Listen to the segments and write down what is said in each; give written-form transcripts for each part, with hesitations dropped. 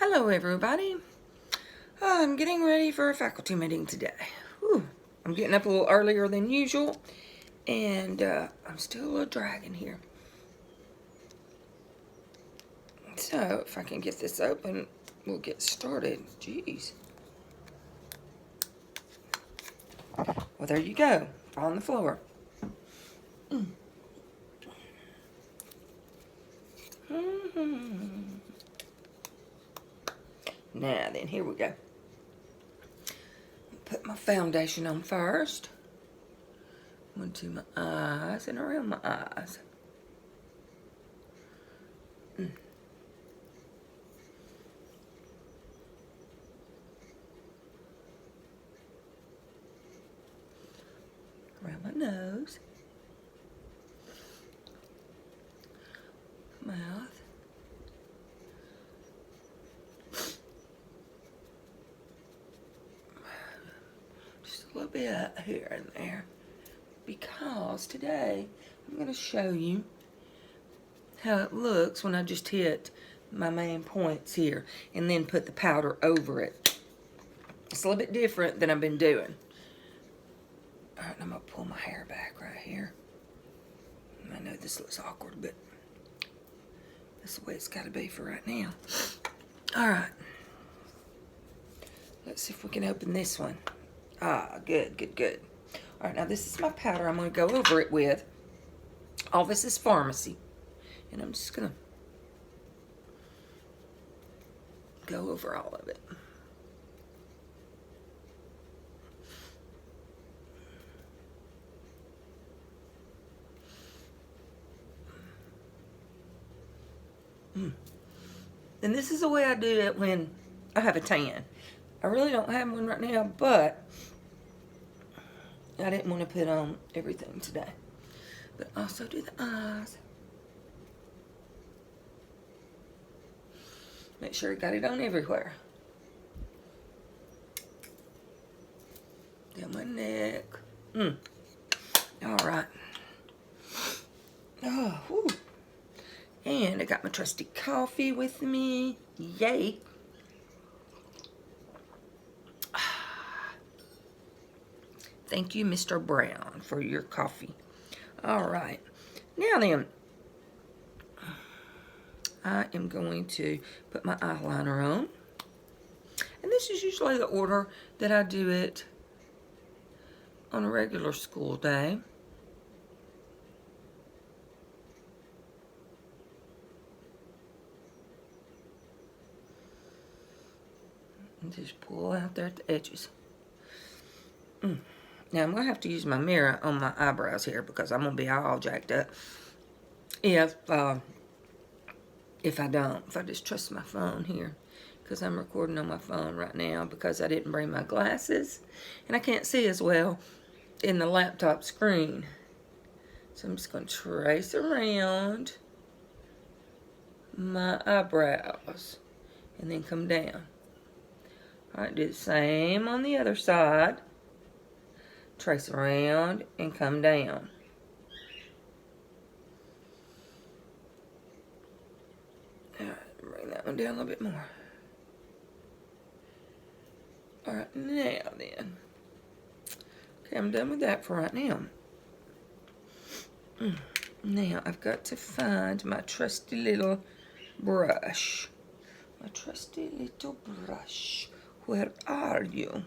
Hello everybody. I'm getting ready for a faculty meeting today. Whew. I'm getting up a little earlier than usual, and I'm still a little dragging here. So if I can get this open, we'll get started. Jeez. Well, there you go. On the floor. Now then, here we go. Put my foundation on first. Onto my eyes and around my eyes. Around my nose. Mouth. Just a little bit here and there. Because today I'm going to show you how it looks when I just hit my main points here and then put the powder over it. It's a little bit different than I've been doing. Alright, I'm going to pull my hair back right here. I know this looks awkward, but that's the way it's got to be for right now. Alright. Let's see if we can open this one. Ah, good, good, good. Alright, now this is my powder I'm going to go over it with. All this is Farmasi. And I'm just going to go over all of it. And this is the way I do it when I have a tan. I really don't have one right now, but I didn't want to put on everything today. But also do the eyes. Make sure you got it on everywhere. Down my neck. Alright. Oh, whew. And I got my trusty coffee with me. Yay. Thank you, Mr. Brown, for your coffee. Alright. Now then, I am going to put my eyeliner on. And this is usually the order that I do it on a regular school day. And just pull out there at the edges. Now I'm going to have to use my mirror on my eyebrows here because I'm going to be all jacked up if I don't. If I just trust my phone here, because I'm recording on my phone right now because I didn't bring my glasses and I can't see as well in the laptop screen. So I'm just going to trace around my eyebrows and then come down. Alright, do the same on the other side. Trace around and come down. Alright, bring that one down a little bit more. Alright, now then. Okay, I'm done with that for right now. Now, I've got to find my trusty little brush. My trusty little brush. Where are you?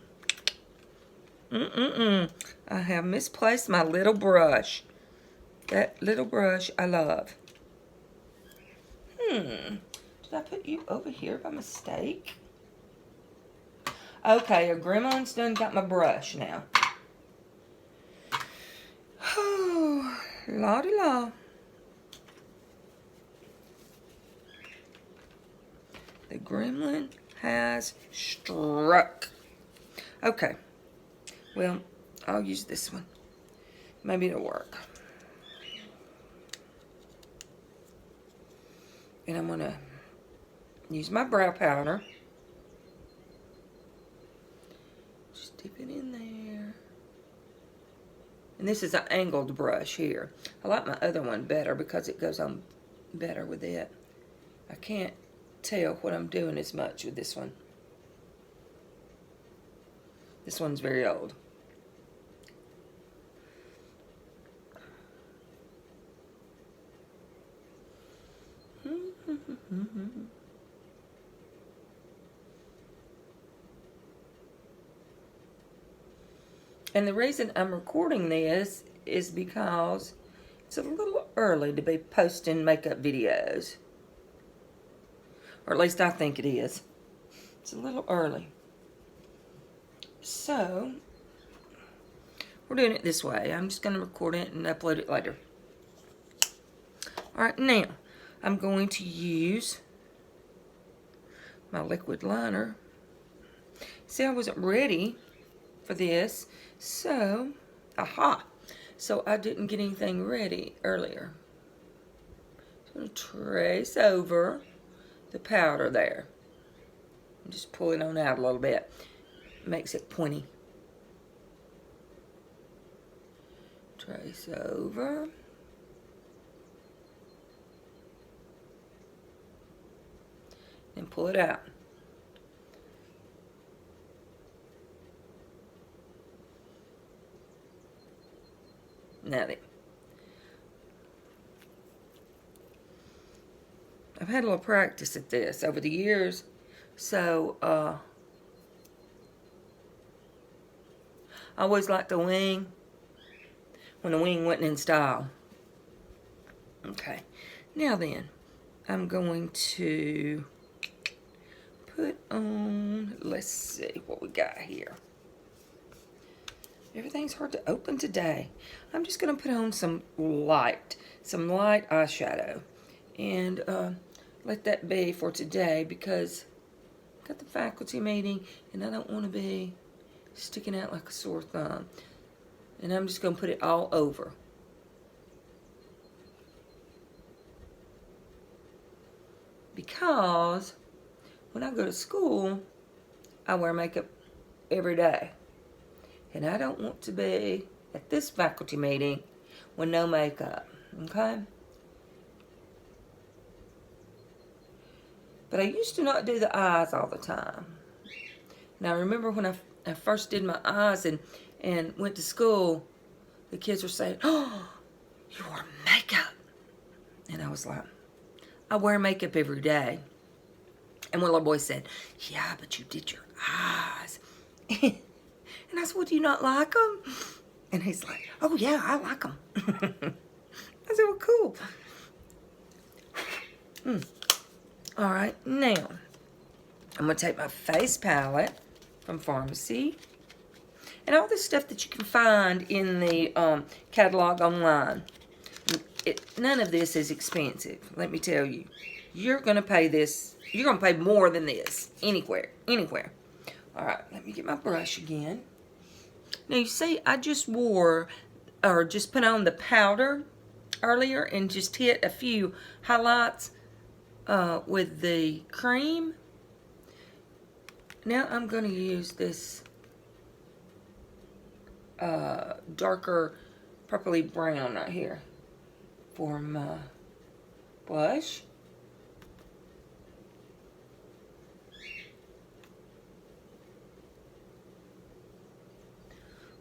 I have misplaced my little brush. That little brush I love. Did I put you over here by mistake? Okay, a gremlin's done got my brush now. Oh, la-di-la. The gremlin has struck. Okay. Well, I'll use this one. Maybe it'll work. And I'm going to use my brow powder. Just dip it in there. And this is an angled brush here. I like my other one better because it goes on better with it. I can't tell what I'm doing as much with this one. This one's very old. And the reason I'm recording this is because it's a little early to be posting makeup videos. Or at least I think it is. It's a little early. So, we're doing it this way. I'm just going to record it and upload it later. Alright, now, I'm going to use my liquid liner. See, I wasn't ready for this, so, so I didn't get anything ready earlier. So I'm going to trace over the powder there. And just pull it on out a little bit. Makes it pointy. Trace over. And pull it out. Now then, I've had a little practice at this over the years, so I always liked the wing when the wing wasn't in style. Okay, now then, I'm going to put on, let's see what we got here. Everything's hard to open today. I'm just going to put on some light eyeshadow. And let that be for today because I've got the faculty meeting and I don't want to be sticking out like a sore thumb. And I'm just going to put it all over. Because when I go to school, I wear makeup every day. And I don't want to be at this faculty meeting with no makeup, okay? But I used to not do the eyes all the time. Now, I remember when I first did my eyes and went to school, the kids were saying, "Oh, you wear makeup." And I was like, I wear makeup every day. And one little boy said, "Yeah, but you did your eyes." And I said, "Well, do you not like them?" And he's like, "Oh, yeah, I like them." I said, "Well, cool." All right, now, I'm going to take my face palette from Farmasi. And all this stuff that you can find in the catalog online. None of this is expensive, let me tell you. You're going to pay this, you're going to pay more than this anywhere. All right, let me get my brush again. Now, you see, I just just put on the powder earlier and just hit a few highlights with the cream. Now I'm going to use this darker purpley brown right here for my blush.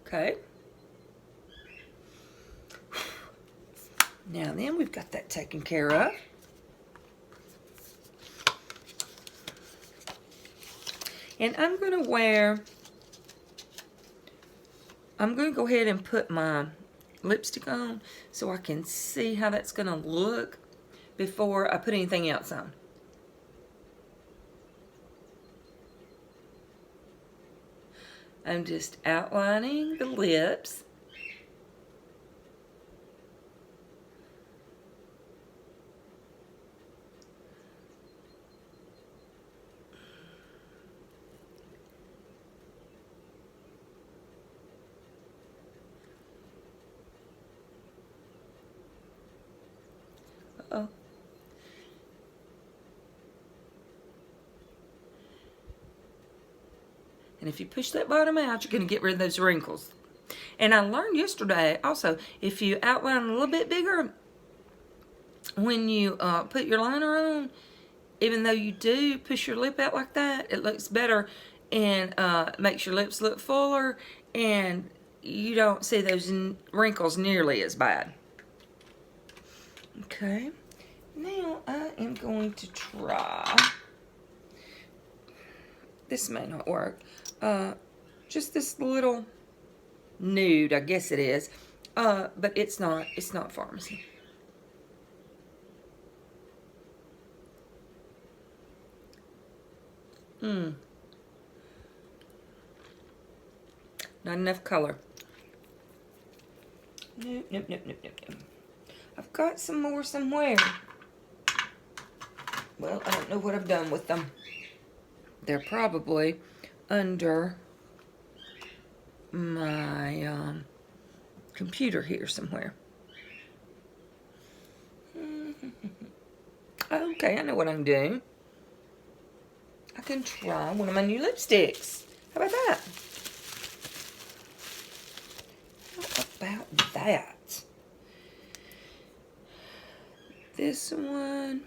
Okay. Now then, we've got that taken care of. And I'm going to go ahead and put my lipstick on so I can see how that's going to look before I put anything else on. I'm just outlining the lips. Uh-oh. And if you push that bottom out, you're going to get rid of those wrinkles. And I learned yesterday also, if you outline a little bit bigger when you put your liner on, even though you do push your lip out like that, it looks better and makes your lips look fuller, and you don't see those wrinkles nearly as bad. Okay, now I am going to try, this may not work, just this little nude, I guess it is, but it's not Farmasi. Not enough color. Nope, nope, nope, nope, nope, nope. I've got some more somewhere. Well, I don't know what I've done with them. They're probably under my computer here somewhere. Okay, I know what I can do. I can try one of my new lipsticks. How about that? How about that? This one,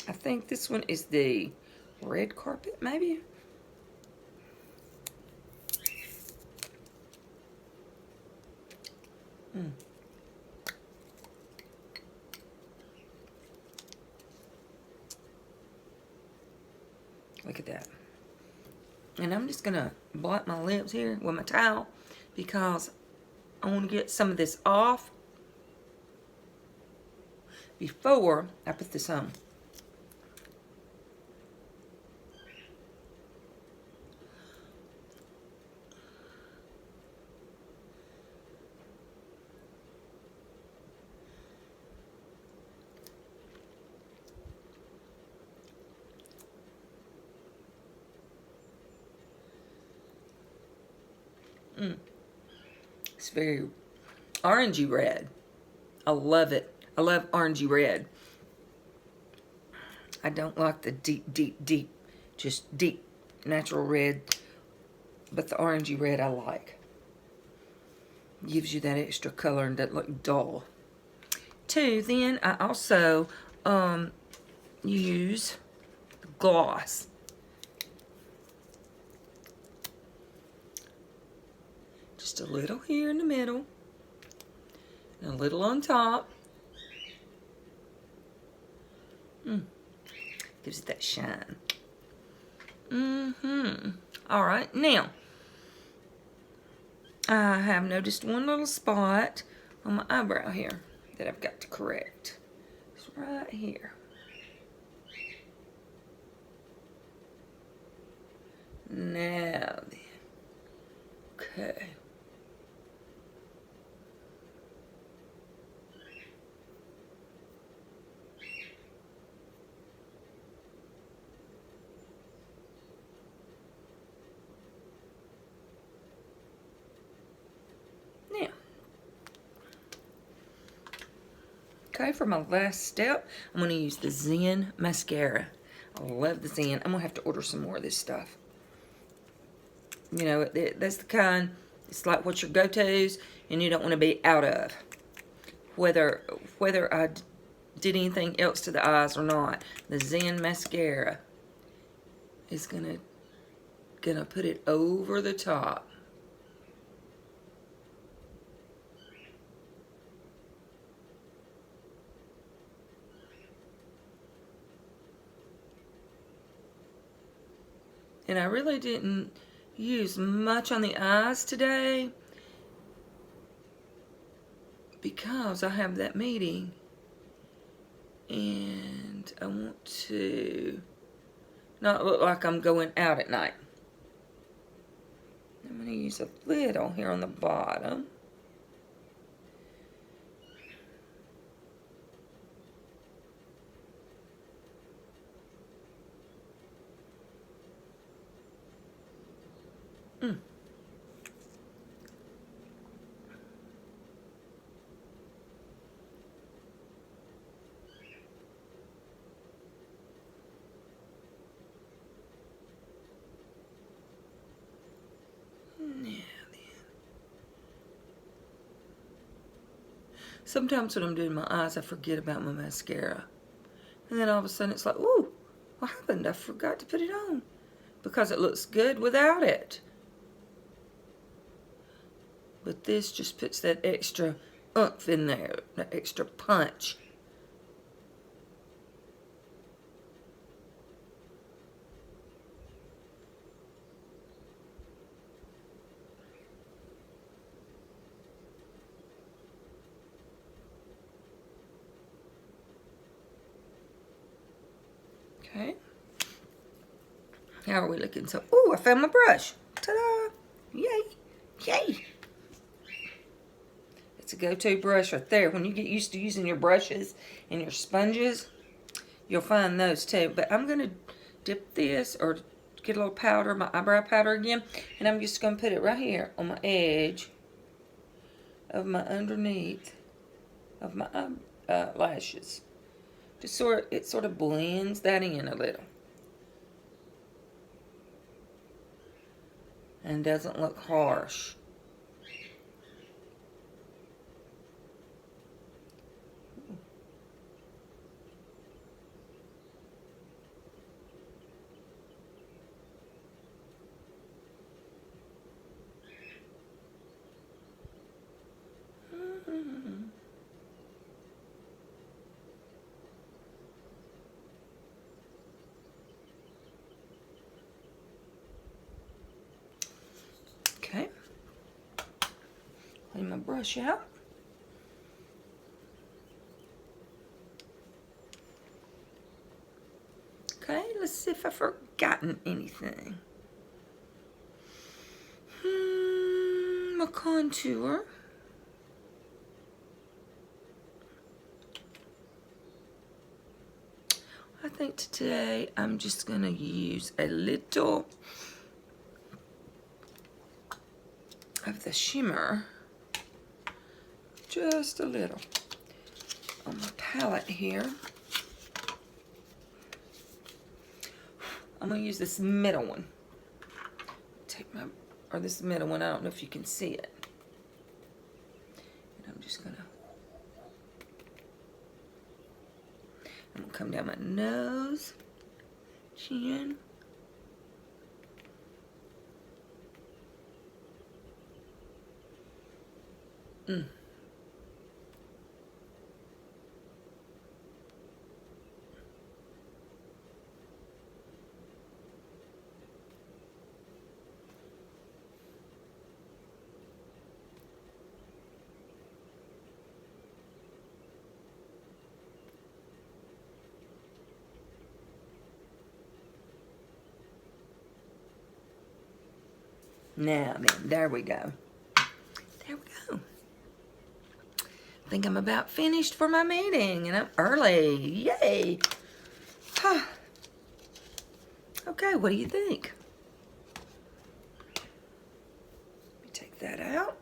I think this one is the red carpet, maybe? Look at that. And I'm just gonna blot my lips here with my towel because I want to get some of this off before I put this on. It's very orangey red. I love it. I love orangey red. I don't like the deep, just deep natural red, but the orangey red I like. Gives you that extra color and doesn't look dull. Too, then I also use gloss. Just a little here in the middle, and a little on top. Gives it that shine. All right, now I have noticed one little spot on my eyebrow here that I've got to correct. It's right here. Now then, okay. Okay, for my last step, I'm going to use the Zen mascara. I love the Zen. I'm going to have to order some more of this stuff. You know, that's the kind, it's like what's your go-tos and you don't want to be out of. Whether I did anything else to the eyes or not, the Zen mascara is gonna put it over the top. And I really didn't use much on the eyes today because I have that meeting and I want to not look like I'm going out at night. I'm going to use a little here on the bottom. Sometimes when I'm doing my eyes, I forget about my mascara. And then all of a sudden it's like, ooh, what happened? I forgot to put it on. Because it looks good without it. But this just puts that extra oomph in there, that extra punch. Okay. How are we looking? So, ooh, I found my brush. Ta-da! Yay! Yay! It's a go-to brush right there. When you get used to using your brushes and your sponges, you'll find those too. But I'm going to dip this or get a little powder, my eyebrow powder again, and I'm just going to put it right here on my edge of my underneath of my lashes. Just it sort of blends that in a little. And doesn't look harsh. Okay. Clean my brush out. Okay, let's see if I've forgotten anything. My contour. I think today I'm just going to use a little of the shimmer, just a little, on my palette here. I'm going to use this middle one. This middle one, I don't know if you can see it. And I'm just going to come down my nose, chin. Now then, there we go. There we go. I think I'm about finished for my meeting, and I'm early. Yay! Okay, what do you think? Let me take that out.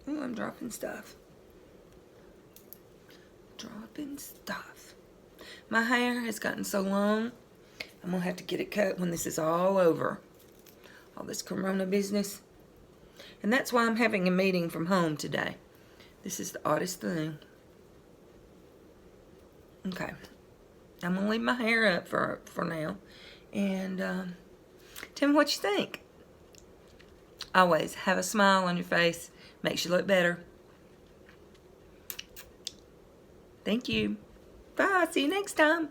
Oh, I'm dropping stuff. Dropping stuff. My hair has gotten so long, I'm going to have to get it cut when this is all over. All this corona business. And that's why I'm having a meeting from home today. This is the oddest thing. Okay. I'm going to leave my hair up for now. And tell me what you think. Always have a smile on your face. Makes you look better. Thank you. Bye. See you next time.